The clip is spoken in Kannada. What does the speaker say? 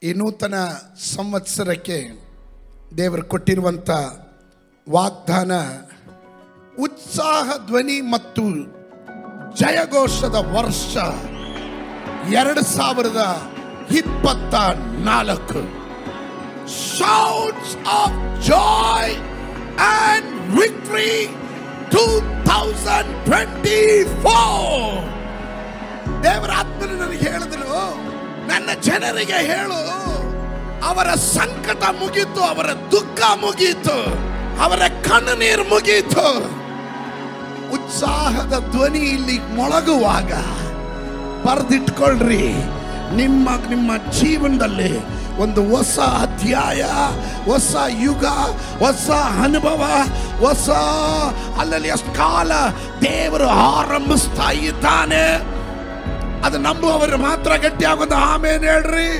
ಈ ನೂತನ ಸಂವತ್ಸರಕ್ಕೆ ದೇವರು ಕೊಟ್ಟಿರುವಂಥ ವಾಗ್ದಾನ ಉತ್ಸಾಹ ಧ್ವನಿ ಮತ್ತು ಜಯಘೋಷದ ವರ್ಷ 2024. Shouts of joy and victory 2024. ದೇವರ ಆತ್ಮನು ನನಗೆ ಹೇಳಿದನು, ನನ್ನ ಜನರಿಗೆ ಹೇಳು, ಅವರ ಸಂಕಟ ಮುಗೀತು, ಅವರ ದುಃಖ ಮುಗೀತು, ಅವರ ಕಣ್ಣುನೀರು ಮುಗೀತು. ಉತ್ಸಾಹದ ಧ್ವನಿ ಇಲ್ಲಿ ಮೊಳಗುವಾಗ ಬರೆದಿಟ್ಕೊಳ್ರಿ, ನಿಮ್ಮ ಜೀವನದಲ್ಲಿ ಒಂದು ಹೊಸ ಅಧ್ಯಾಯ, ಹೊಸ ಯುಗ, ಹೊಸ ಅನುಭವ, ಹೊಸ ಅಲ್ಲಲ್ಲಿ ಅಷ್ಟು ಕಾಲ ದೇವರು ಆರಂಭಿಸ್ತಾ ಇದ್ದಾನೆ. ಅದು ನಂಬುವವರು ಮಾತ್ರ ಗಟ್ಟಿಯಾಗೋದು ಆಮೇಲೆ ಹೇಳ್ರಿ.